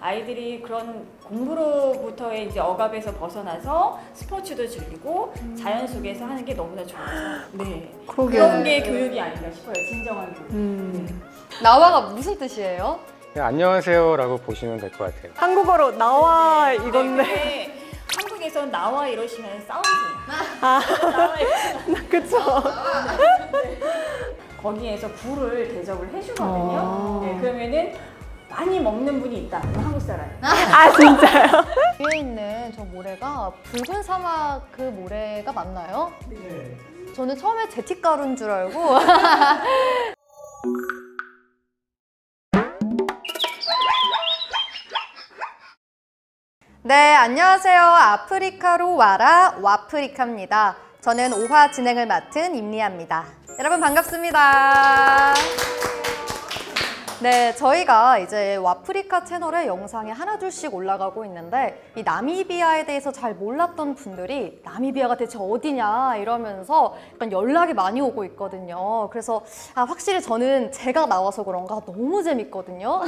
아이들이 그런 공부로부터의 이제 억압에서 벗어나서 스포츠도 즐기고 자연 속에서 하는 게 너무나 좋아서 네. 그런 게 교육이 아닌가 싶어요. 진정한 교육. 네. 나와가 무슨 뜻이에요? 네, 안녕하세요라고 보시면 될 것 같아요. 한국어로 나와 이건데. 네, 한국에서 나와 이러시면 싸우세요. 아, 그쵸. 거기에서 굴을 대접을 해주거든요. 네, 그러면은 많이 먹는 분이 있다. 그럼 한국 사람. 아, 진짜요? 위에 있는 저 모래가 붉은 사막 그 모래가 맞나요? 네. 저는 처음에 제티가루인 줄 알고. 네, 안녕하세요. 아프리카로 와라 와프리카입니다. 저는 5화 진행을 맡은 임리아입니다. 여러분 반갑습니다. 네, 저희가 이제 와프리카 채널에 영상이 하나둘씩 올라가고 있는데 이 나미비아에 대해서 잘 몰랐던 분들이 나미비아가 대체 어디냐 이러면서 약간 연락이 많이 오고 있거든요. 그래서 확실히 저는 제가 나와서 그런가 너무 재밌거든요.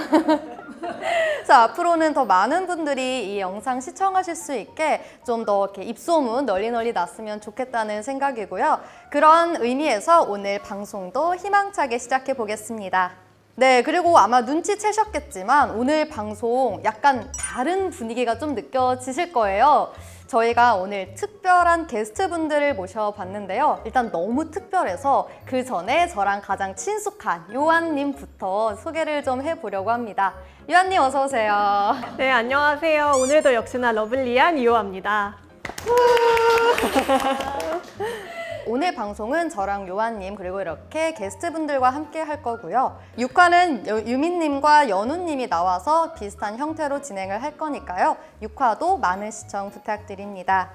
그래서 앞으로는 더 많은 분들이 이 영상 시청하실 수 있게 좀 더 이렇게 입소문 널리 났으면 좋겠다는 생각이고요. 그런 의미에서 오늘 방송도 희망차게 시작해 보겠습니다. 네, 그리고 아마 눈치채셨겠지만 오늘 방송 약간 다른 분위기가 좀 느껴지실 거예요. 저희가 오늘 특별한 게스트분들을 모셔봤는데요. 일단 너무 특별해서 그 전에 저랑 가장 친숙한 요한님부터 소개를 좀 해보려고 합니다. 요한님 어서 오세요. 네, 안녕하세요. 오늘도 역시나 러블리한 유호입니다. 오늘 방송은 저랑 요한님 그리고 이렇게 게스트분들과 함께 할 거고요. 6화는 유민님과 연우님이 나와서 비슷한 형태로 진행을 할 거니까요. 6화도 많은 시청 부탁드립니다.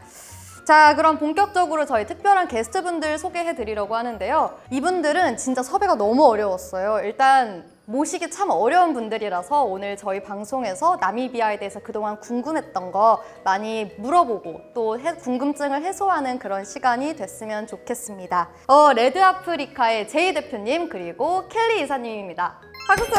자, 그럼 본격적으로 저희 특별한 게스트분들 소개해 드리려고 하는데요. 이분들은 진짜 섭외가 너무 어려웠어요. 일단 모시기 참 어려운 분들이라서 오늘 저희 방송에서 나미비아에 대해서 그동안 궁금했던 거 많이 물어보고 또 궁금증을 해소하는 그런 시간이 됐으면 좋겠습니다. 레드 아프리카의 제이 대표님 그리고 켈리 이사님입니다. 박수!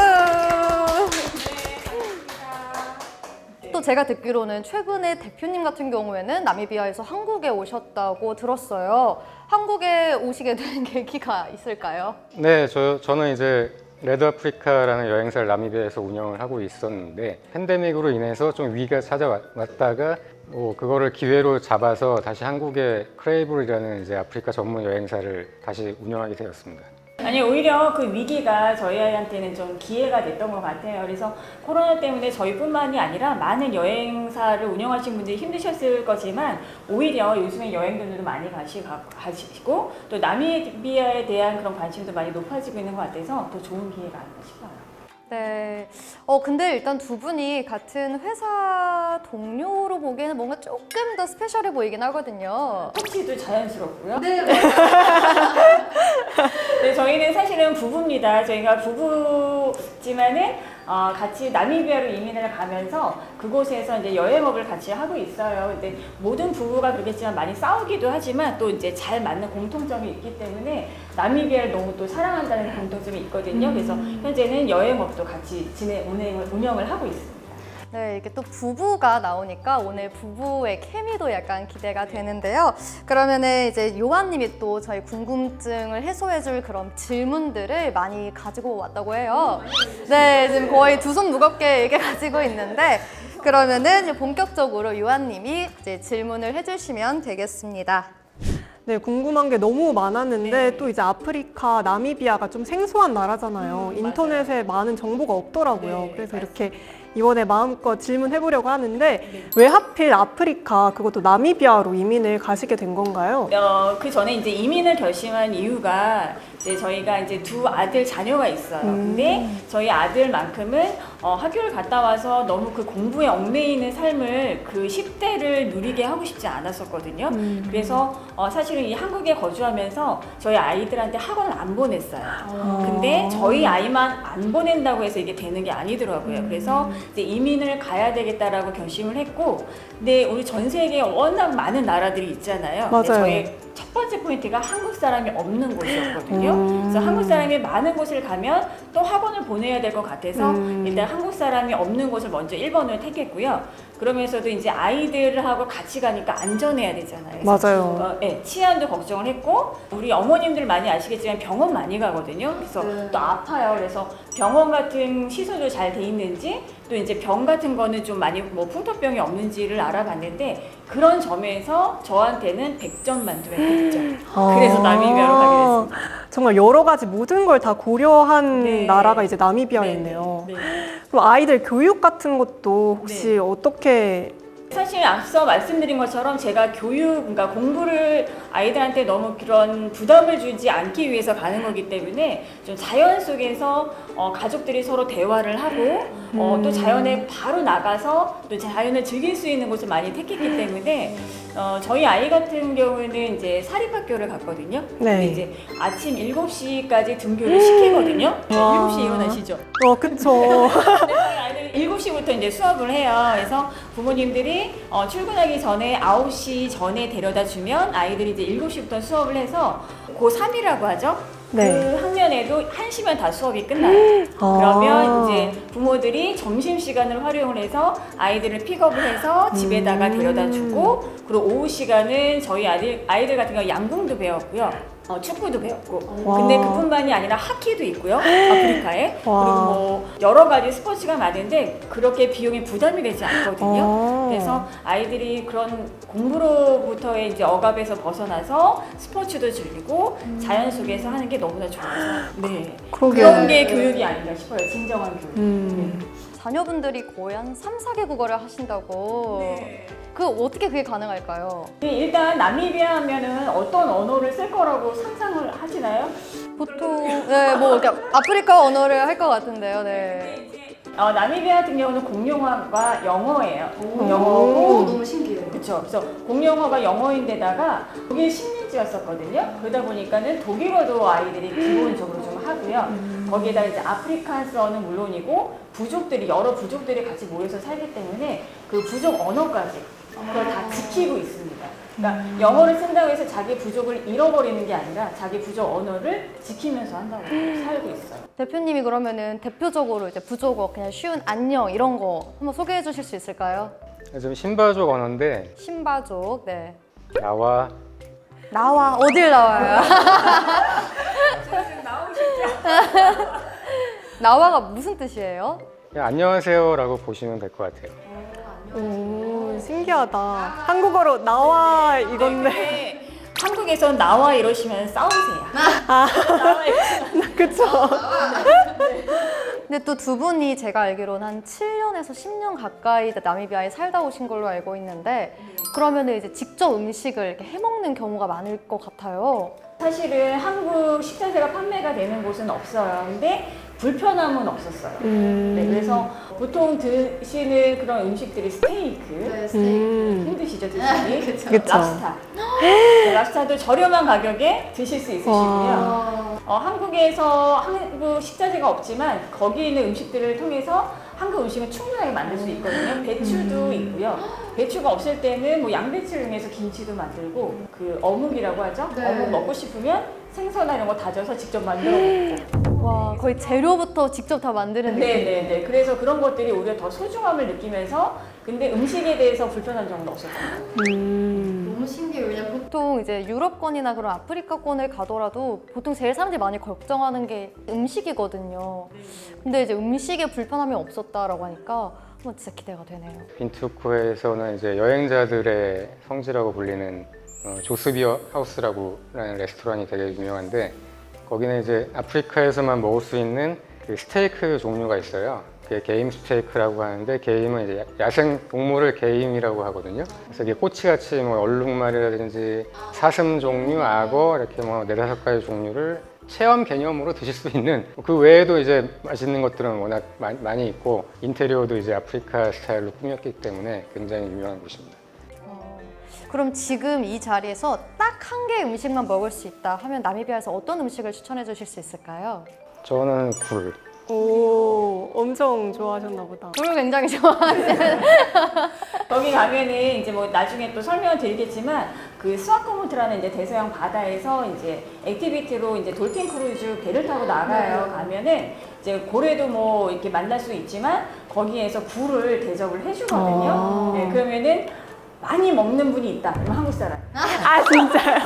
또 제가 듣기로는 최근에 대표님 같은 경우에는 나미비아에서 한국에 오셨다고 들었어요. 한국에 오시게 된 계기가 있을까요? 네, 저는 이제 레드 아프리카라는 여행사를 나미비아에서 운영을 하고 있었는데 팬데믹으로 인해서 좀 위기가 찾아왔다가 그거를 기회로 잡아서 다시 한국에 크레이블이라는 이제 아프리카 전문 여행사를 다시 운영하게 되었습니다. 아니 오히려 그 위기가 저희한테는 좀 기회가 됐던 것 같아요. 그래서 코로나 때문에 저희뿐만이 아니라 많은 여행사를 운영하신 분들이 힘드셨을 거지만 오히려 요즘에 여행들도 많이 가시고 또 나미비아에 대한 그런 관심도 많이 높아지고 있는 것 같아서 더 좋은 기회가 아닌가 싶어요. 네. 근데 일단 두 분이 같은 회사 동료로 보기에는 뭔가 조금 더 스페셜해 보이긴 하거든요. 혹시도 자연스럽고요. 네. 네, 저희는 사실은 부부입니다. 저희가 부부지만은 같이 나미비아로 이민을 가면서 그곳에서 이제 여행업을 같이 하고 있어요. 근데 모든 부부가 그렇겠지만 많이 싸우기도 하지만 또 이제 잘 맞는 공통점이 있기 때문에 나미비아를 너무 또 사랑한다는 공통점이 있거든요. 그래서 현재는 여행업도 같이 운영을 하고 있습니다. 네, 이렇게 또 부부가 나오니까 오늘 부부의 케미도 약간 기대가 되는데요. 그러면은 이제 요한님이 또 저희 궁금증을 해소해줄 그런 질문들을 많이 가지고 왔다고 해요. 네, 지금 거의 두 손 무겁게 이렇게 가지고 있는데 그러면은 이제 본격적으로 요한님이 이제 질문을 해주시면 되겠습니다. 네, 궁금한 게 너무 많았는데 또 이제 아프리카, 나미비아가 좀 생소한 나라잖아요. 인터넷에 많은 정보가 없더라고요. 그래서 이렇게 이번에 마음껏 질문해보려고 하는데 왜 하필 아프리카, 그것도 나미비아로 이민을 가시게 된 건가요? 그 전에 이제 이민을 결심한 이유가 이제 저희가 이제 두 아들 자녀가 있어요. 근데 저희 아들만큼은 학교를 갔다 와서 너무 그 공부에 옥매이는 삶을 그 10대를 누리게 하고 싶지 않았었거든요. 그래서 사실은 이 한국에 거주하면서 저희 아이들한테 학원을 안 보냈어요. 근데 저희 아이만 안 보낸다고 해서 이게 되는 게 아니더라고요. 그래서 이제 이민을 가야 되겠다라고 결심을 했고, 근데 우리 전 세계에 워낙 많은 나라들이 있잖아요. 맞아요. 저희 첫 첫 번째 포인트가 한국 사람이 없는 곳이었거든요. 그래서 한국 사람이 많은 곳을 가면 또 학원을 보내야 될 것 같아서 일단 한국 사람이 없는 곳을 먼저 1번을 택했고요. 그러면서도 이제 아이들하고 같이 가니까 안전해야 되잖아요. 맞아요. 네, 치안도 걱정을 했고 우리 어머님들 많이 아시겠지만 병원 많이 가거든요. 그래서 또 아파요. 그래서 병원 같은 시설도 잘 돼 있는지 또 이제 병 같은 거는 좀 많이 뭐 풍토병이 없는지를 알아봤는데 그런 점에서 저한테는 100점 만점에 100점. 그래서 나미비아로 가게 됐습니다. 정말 여러 가지 모든 걸 다 고려한 네. 나라가 이제 나미비아였네요. 네. 그럼 아이들 교육 같은 것도 혹시 네. 어떻게 사실 앞서 말씀드린 것처럼 제가 그러니까 공부를 아이들한테 너무 그런 부담을 주지 않기 위해서 가는 거기 때문에 좀 자연 속에서 가족들이 서로 대화를 하고 또 자연에 바로 나가서 또 자연을 즐길 수 있는 곳을 많이 택했기 때문에 저희 아이 같은 경우는 이제 사립학교를 갔거든요. 네. 근데 이제 아침 7시까지 등교를 시키거든요. 7시에 일어나시죠? 그쵸. 네, 아이들 7시부터 이제 수업을 해요. 그래서 부모님들이 출근하기 전에 9시 전에 데려다 주면 아이들이 이제 7시부터 수업을 해서 고3이라고 하죠. 네. 그 학년에도 1시면 다 수업이 끝나요. 그러면 이제 부모들이 점심시간을 활용을 해서 아이들을 픽업을 해서 집에다가 데려다 주고 그리고 오후 시간은 저희 아이들 같은 경우 양궁도 배웠고요. 축구도 배웠고 근데 그뿐만이 아니라 하키도 있고요. 아프리카에 그리고 뭐 여러 가지 스포츠가 많은데 그렇게 비용이 부담이 되지 않거든요. 그래서 아이들이 그런 공부로부터의 이제 억압에서 벗어나서 스포츠도 즐기고 자연 속에서 하는 게 너무나 좋아서 네. 그런 게 교육이 아닌가 싶어요. 진정한 교육. 네. 자녀분들이 거의 한 3, 4개 국어를 하신다고. 네. 어떻게 그게 가능할까요? 일단 나미비아 하면은 어떤 언어를 쓸 거라고 상상을 하시나요? 보통 네, 뭐 이렇게 아프리카 언어를 할 것 같은데요. 네. 나미비아 같은 경우는 공용어가 영어예요. 영어고 너무 신기해요. 그렇죠. 그래서 공용어가 영어인데다가 독일 식민지였었거든요. 그러다 보니까는 독일어도 아이들이 기본적으로 좀 하고요. 거기에다 이제 아프리카서는 물론이고 부족들이 여러 부족들이 같이 모여서 살기 때문에 그 부족 언어까지 그걸 다 지키고 있습니다. 그러니까 영어를 쓴다고 해서 자기 부족을 잃어버리는 게 아니라 자기 부족 언어를 지키면서 한다고 살고 있어요. 대표님이 그러면은 대표적으로 이제 부족어 그냥 쉬운 안녕 이런 거 한번 소개해 주실 수 있을까요? 좀 신바족 언어인데 신바족. 네. 나와 어딜 나와요? 나와가 무슨 뜻이에요? 그냥 안녕하세요라고 보시면 될 것 같아요. 오, 신기하다. 한국어로 나와 이건데. 네, 한국에서 나와 이러시면 싸우세요. 나와 이러시면 그쵸. 근데 또 두 분이 제가 알기로는 한 7년에서 10년 가까이 나미비아에 살다 오신 걸로 알고 있는데 그러면은 이제 직접 음식을 이렇게 해먹는 경우가 많을 것 같아요. 사실은 한국 식자재가 판매가 되는 곳은 없어요. 근데 불편함은 없었어요. 네, 그래서 보통 드시는 그런 음식들이 스테이크, 힘드시죠 드시기? 그쵸. 랍스타. 네, 랍스타도 저렴한 가격에 드실 수 있으시고요. 한국에서 한국 식자재가 없지만 거기 있는 음식들을 통해서 한국 음식은 충분하게 만들 수 있거든요. 배추도 있고요. 배추가 없을 때는 뭐 양배추를 이용해서 김치도 만들고 그 어묵이라고 하죠. 어묵 먹고 싶으면 생선이나 이런 거 다져서 직접 만들어 먹고. 와, 거의 재료부터 직접 다 만드는 느낌. 네네네. 그래서 그런 것들이 오히려 더 소중함을 느끼면서 근데 음식에 대해서 불편한 점은 없었던 것 같아요. 너무 신기해요. 왜냐면 보통 이제 유럽권이나 그런 아프리카권을 가더라도 보통 제일 사람들이 많이 걱정하는 게 음식이거든요. 근데 이제 음식에 불편함이 없었다라고 하니까 한번 진짜 기대가 되네요. 빈투코에서는 이제 여행자들의 성지라고 불리는 조스비어 하우스라고 하는 레스토랑이 되게 유명한데 거기는 이제 아프리카에서만 먹을 수 있는 그 스테이크 종류가 있어요. 그게 게임 스테이크라고 하는데 게임은 이제 야생 동물을 게임이라고 하거든요. 그래서 이게 꼬치같이 뭐 얼룩말이라든지 사슴 종류, 악어 이렇게 뭐 4-5가지 종류를 체험 개념으로 드실 수 있는 그 외에도 이제 맛있는 것들은 워낙 많이 있고 인테리어도 이제 아프리카 스타일로 꾸몄기 때문에 굉장히 유명한 곳입니다. 그럼 지금 이 자리에서 딱 한 개의 음식만 먹을 수 있다 하면 나미비아에서 어떤 음식을 추천해 주실 수 있을까요? 저는 굴. 오, 엄청 좋아하셨나 보다. 굴 굉장히 좋아하세요. 거기 가면은 이제 뭐 나중에 또 설명을 드리겠지만 그 스와코모트라는 이제 대서양 바다에서 이제 액티비티로 이제 돌핀 크루즈 배를 타고 나가요. 가면은 이제 고래도 뭐 이렇게 만날 수 있지만 거기에서 굴을 대접을 해주거든요. 네, 그러면은 많이 먹는 분이 있다. 그러면 한국 사람. 아 진짜요?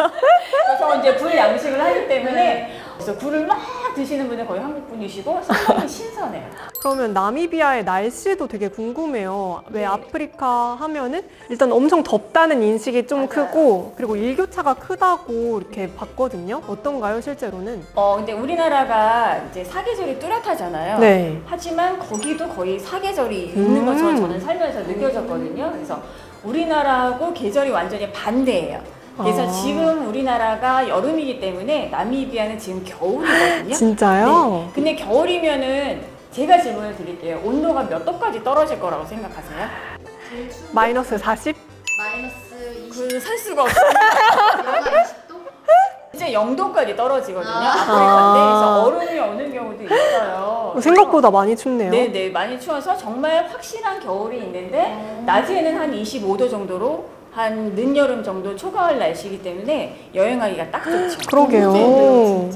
그래서 이제 굴 양식을 하기 때문에 그래서 굴을 막 드시는 분은 거의 한국 분이시고 상당히 신선해요. 그러면 나미비아의 날씨도 되게 궁금해요. 왜 아프리카 하면은 일단 엄청 덥다는 인식이 좀 크고 그리고 일교차가 크다고 이렇게 봤거든요. 어떤가요, 실제로는? 근데 우리나라가 이제 사계절이 뚜렷하잖아요. 네. 하지만 거기도 거의 사계절이 있는 것처럼 저는 살면서 느껴졌거든요. 그래서 우리나라하고 계절이 완전히 반대예요. 그래서 지금 우리나라가 여름이기 때문에 나미비아는 지금 겨울이거든요. 진짜요? 네. 근데 겨울이면은 제가 질문을 드릴게요. 온도가 몇 도까지 떨어질 거라고 생각하세요? 마이너스 40? 마이너스 20, 그 살 수가 없어요. 영하 20도? 이제 0도까지 떨어지거든요. 아프리카인데 그래서 얼음이 오는 경우도 있어요. 생각보다 많이 춥네요. 네네, 많이 추워서 정말 확실한 겨울이 있는데 낮에는 한 25도 정도로 한 늦여름 정도 초가을 날씨이기 때문에 여행하기가 딱 좋죠. 그러게요. 네.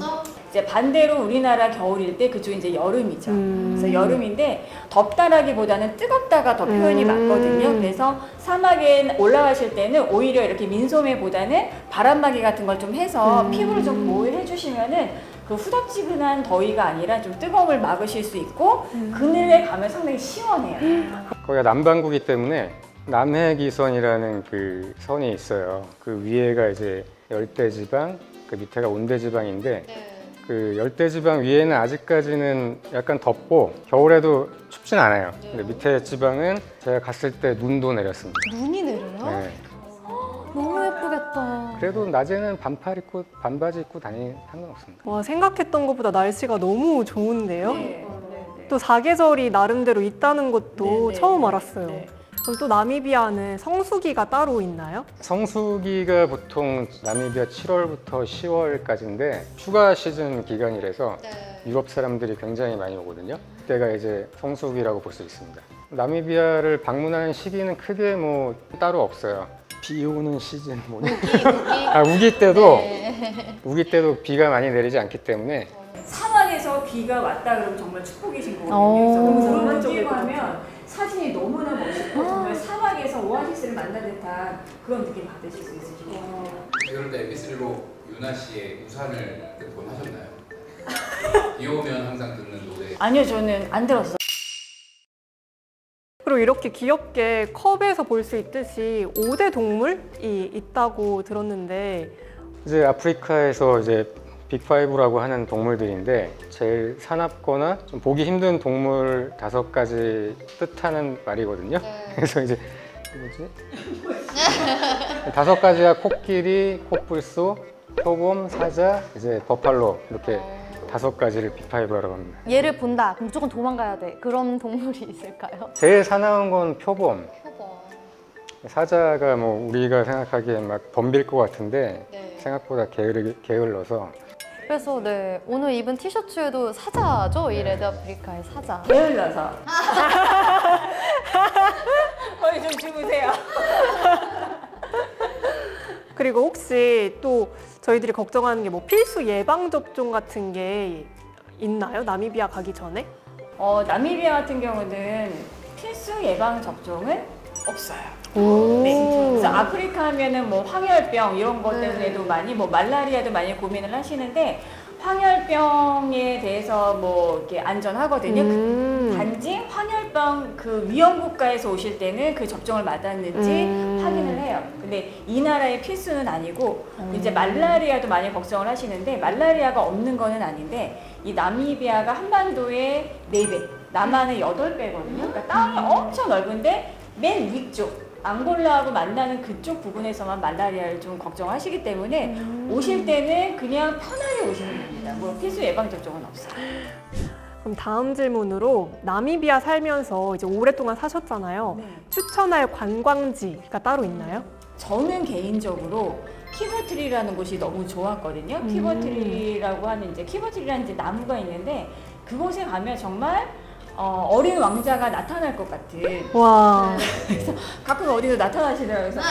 이제 반대로 우리나라 겨울일 때 그쪽이 이제 여름이죠. 음. 그래서 여름인데 덥다라기보다는 뜨겁다가 더 표현이 맞거든요. 그래서 사막에 올라가실 때는 오히려 이렇게 민소매보다는 바람막이 같은 걸 좀 해서 피부를 좀 보호해 주시면은 그 후덥지근한 더위가 아니라 좀 뜨거움을 막으실 수 있고 그늘에 가면 상당히 시원해요. 거기가 남반구이기 때문에 남해기선이라는 그 선이 있어요. 그 위에가 이제 열대지방, 그 밑에가 온대지방인데 그 열대지방 위에는 아직까지는 약간 덥고 겨울에도 춥진 않아요. 근데 밑에 지방은 제가 갔을 때 눈도 내렸습니다. 눈이 내려요? 네. 너무 예쁘겠다. 그래도 낮에는 반바지 입고 다니는 상관없습니다. 와, 생각했던 것보다 날씨가 너무 좋은데요? 네. 또 사계절이 나름대로 있다는 것도 네, 네, 처음 네. 알았어요. 네. 그럼 또 나미비아는 성수기가 따로 있나요? 성수기가 보통 나미비아 7월부터 10월까지인데 휴가 시즌 기간이라서 유럽 사람들이 굉장히 많이 오거든요. 그때가 이제 성수기라고 볼 수 있습니다. 나미비아를 방문하는 시기는 크게 뭐 따로 없어요. 비 오는 시즌 뭐냐? 우기 때도 우기 때도 비가 많이 내리지 않기 때문에 사막에서 비가 왔다 그러면 정말 축복이신 거거든요. 오. 그래서 그런 쪽에 가면 사진이 너무나 멋있고 정말 사막에서 오아시스를 만난 듯한 그런 느낌 받으실 수 있으실 거예요. 그럴 때 MP3로 유나 씨의 우산을 듣곤 하셨나요? 비 오면 항상 듣는 노래. 아니요, 저는 안 들었어요. 그리고 이렇게 귀엽게 컵에서 볼 수 있듯이 5대 동물이 있다고 들었는데 이제 아프리카에서 이제 빅5라고 하는 동물들인데 제일 사납거나 좀 보기 힘든 동물 5가지 뜻하는 말이거든요. 그래서 이제 뭐지? 5가지가 코끼리, 코뿔소, 표범, 사자, 이제 버팔로 이렇게 5가지를 빅5라고 합니다. 얘를 본다. 그럼 무조건 도망가야 돼. 그런 동물이 있을까요? 제일 사나운 건 표범. 사자가 뭐 우리가 생각하기에 막 덤빌 것 같은데 생각보다 게을러서 그래서 네, 오늘 입은 티셔츠에도 사자죠? 이 레드 아프리카의 사자. 게을러서. 거의 좀 주무세요. 그리고 혹시 또 저희들이 걱정하는 게 뭐 필수 예방 접종 같은 게 있나요? 나미비아 가기 전에? 나미비아 같은 경우는 필수 예방 접종은 없어요. 오. 네. 그래서 아프리카 하면은 뭐 황열병 이런 것 때문에도 많이 뭐 말라리아도 많이 고민을 하시는데 황열병에 대해서 뭐 이렇게 안전하거든요. 단지 황열병 그 위험 국가에서 오실 때는 그 접종을 맞았는지 확인을 해요. 근데 이 나라의 필수는 아니고 이제 말라리아도 많이 걱정을 하시는데 말라리아가 없는 거는 아닌데 이 나미비아가 한반도의 4배, 남한의 8배거든요. 그러니까 땅이 엄청 넓은데 맨 위쪽 앙골라하고 만나는 그쪽 부분에서만 말라리아를 좀 걱정하시기 때문에 오실 때는 그냥 편하게 오시면 됩니다. 뭐 필수 예방 접종은 없어요. 그럼 다음 질문으로 나미비아 살면서 이제 오랫동안 사셨잖아요. 네. 추천할 관광지가 따로 있나요? 저는 개인적으로 키버트리라는 곳이 너무 좋았거든요. 키버트리라고 하는 이제 키버트리라는 이제 나무가 있는데 그곳에 가면 정말 어린 왕자가 나타날 것 같은. 와. 가끔 어디서 나타나시더라고요. 그래서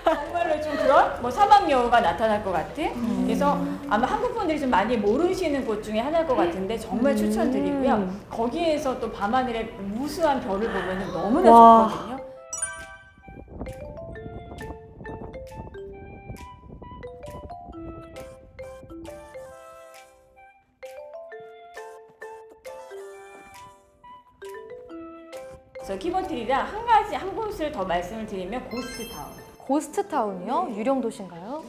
정말로 좀 그런 뭐 사막 여우가 나타날 것 같은. 그래서 아마 한국 분들이 좀 많이 모르시는 곳 중에 하나일 것 같은데 정말 추천드리고요. 거기에서 또 밤하늘의 무수한 별을 보면 너무나 와. 좋거든요. 그래서 키보트리랑 한 곳을 더 말씀을 드리면 고스트타운. 고스트타운이요? 유령 도시인가요?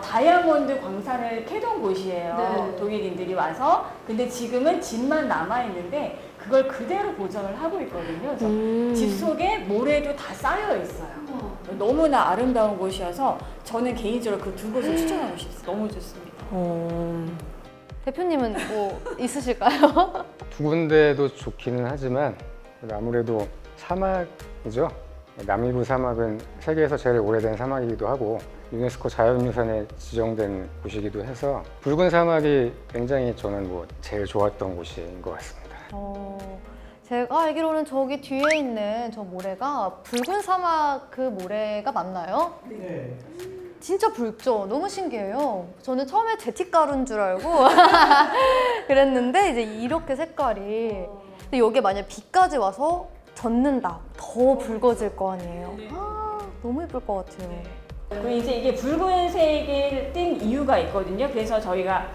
다이아몬드 광산을 캐던 곳이에요. 독일인들이 와서. 근데 지금은 집만 남아 있는데 그걸 그대로 보존을 하고 있거든요. 그래서 집 속에 모래도 다 쌓여 있어요. 너무나 아름다운 곳이어서 저는 개인적으로 그 두 곳을 추천하고 싶어요. 너무 좋습니다. 대표님은 뭐 있으실까요? 두 군데도 좋기는 하지만 아무래도 사막이죠. 나미브 사막은 세계에서 제일 오래된 사막이기도 하고 유네스코 자연유산에 지정된 곳이기도 해서 붉은 사막이 굉장히 저는 뭐 제일 좋았던 곳인 것 같습니다. 제가 알기로는 저기 뒤에 있는 저 모래가 붉은 사막 그 모래가 맞나요? 네. 진짜 붉죠? 너무 신기해요. 저는 처음에 제티가루인 줄 알고 그랬는데 이제 이렇게 색깔이. 근데 여기에 만약 비까지 와서 젖는다. 더 붉어질 거 아니에요. 너무 예쁠 것 같아요. 그리고 이제 이게 붉은색을 띈 이유가 있거든요. 그래서 저희가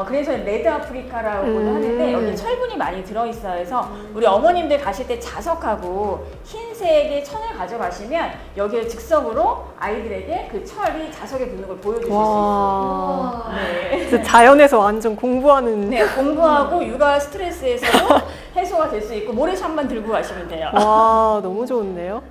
그래서 레드 아프리카라고는 하는데 여기 철분이 많이 들어있어요. 그래서 우리 어머님들 가실 때 자석하고 흰색의 천을 가져가시면 여기를 즉석으로 아이들에게 그 철이 자석에 붙는 걸 보여주실 수 있어요. 네. 진짜 자연에서 완전 공부하는. 네, 공부하고 육아 스트레스에서도 해소가 될 수 있고 모래샷만 들고 가시면 돼요. 와, 너무 좋은데요?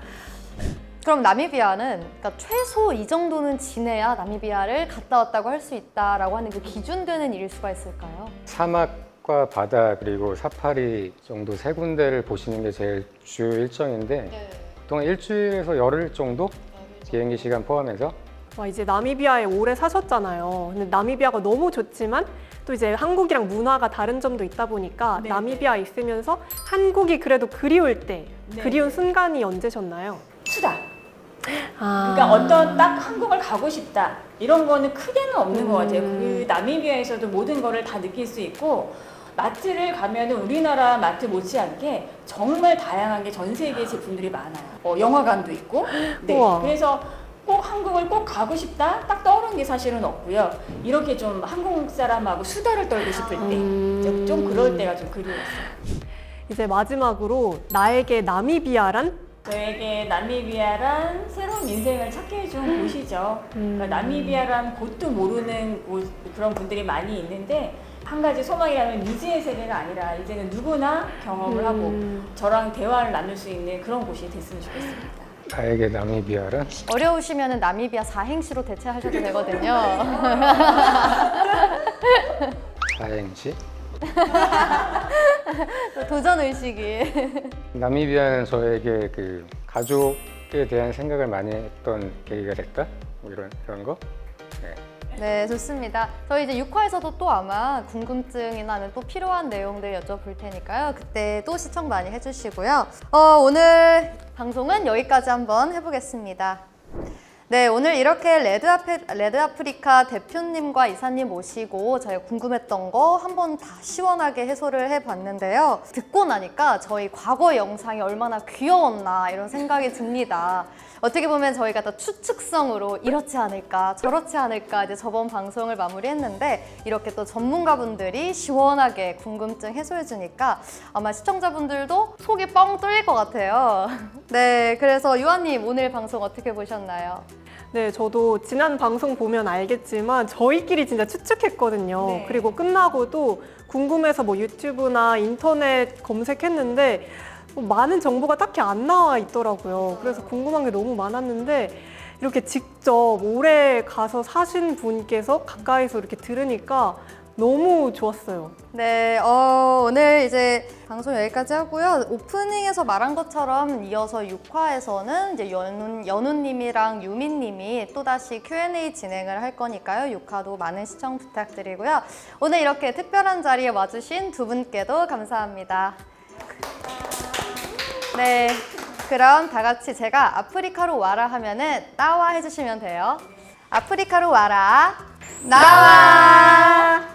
그럼 나미비아는 그러니까 최소 이 정도는 지내야 나미비아를 갔다 왔다고 할 수 있다라고 하는 그 기준 되는 일수가 있을까요? 사막과 바다 그리고 사파리 정도 세 군데를 보시는 게 제일 주요 일정인데 보통 일주일에서 열흘 정도 비행기 시간 포함해서 와, 이제 나미비아에 오래 사셨잖아요. 근데 나미비아가 너무 좋지만 또 이제 한국이랑 문화가 다른 점도 있다 보니까 네, 나미비아에 있으면서 한국이 그래도 그리울 때 네, 그리운 네. 순간이 언제셨나요? 수다. 그러니까 어떤 딱 한국을 가고 싶다 이런 거는 크게는 없는 것 같아요. 그 나미비아에서도 모든 거를 다 느낄 수 있고 마트를 가면은 우리나라 마트 못지않게 정말 다양한 게 전 세계 제품들이 많아요. 영화관도 있고. 네. 우와. 그래서 꼭 한국을 꼭 가고 싶다 딱 떠오르는 게 사실은 없고요. 이렇게 좀 한국 사람하고 수다를 떨고 싶을 때 좀 그럴 때가 좀 그리웠어요. 이제 마지막으로 나에게 나미비아란? 저에게 나미비아란 새로운 인생을 찾게 해준 곳이죠. 그러니까 나미비아란 곳도 모르는 곳, 그런 분들이 많이 있는데 한 가지 소망이라면 미지의 세계가 아니라 이제는 누구나 경험을 하고 저랑 대화를 나눌 수 있는 그런 곳이 됐으면 좋겠습니다. 나에게 나미비아란 어려우시면 나미비아 4행시로 대체하셔도 되거든요. 사행시 도전의식이. 나미비아는 저에게 그 가족에 대한 생각을 많이 했던 계기가 됐다 뭐 이런 거. 네. 네, 좋습니다. 저희 이제 6화에서도 또 아마 궁금증이나 또 필요한 내용들 여쭤볼 테니까요. 그때 또 시청 많이 해주시고요. 오늘 방송은 여기까지 한번 해보겠습니다. 네, 오늘 이렇게 레드 아프리카 대표님과 이사님 모시고 저희가 궁금했던 거 한번 다 시원하게 해소를 해봤는데요. 듣고 나니까 저희 과거 영상이 얼마나 귀여웠나 이런 생각이 듭니다. 어떻게 보면 저희가 더 추측성으로 이렇지 않을까 저렇지 않을까 이제 저번 방송을 마무리했는데 이렇게 또 전문가분들이 시원하게 궁금증 해소해주니까 아마 시청자분들도 속이 뻥 뚫릴 것 같아요. 네, 그래서 유아님 오늘 방송 어떻게 보셨나요? 네, 저도 지난 방송 보면 알겠지만 저희끼리 진짜 추측했거든요. 네. 그리고 끝나고도 궁금해서 뭐 유튜브나 인터넷 검색했는데 많은 정보가 딱히 안 나와 있더라고요. 그래서 궁금한 게 너무 많았는데 이렇게 직접 오래 가서 사신 분께서 가까이서 이렇게 들으니까 너무 좋았어요. 네, 오늘 이제 방송 여기까지 하고요. 오프닝에서 말한 것처럼 이어서 6화에서는 이제 연우님이랑 유민님이 또다시 Q&A 진행을 할 거니까요. 6화도 많은 시청 부탁드리고요. 오늘 이렇게 특별한 자리에 와주신 두 분께도 감사합니다. 네, 그럼 다 같이 제가 아프리카로 와라 하면은 나와 해주시면 돼요. 아프리카로 와라, 나와!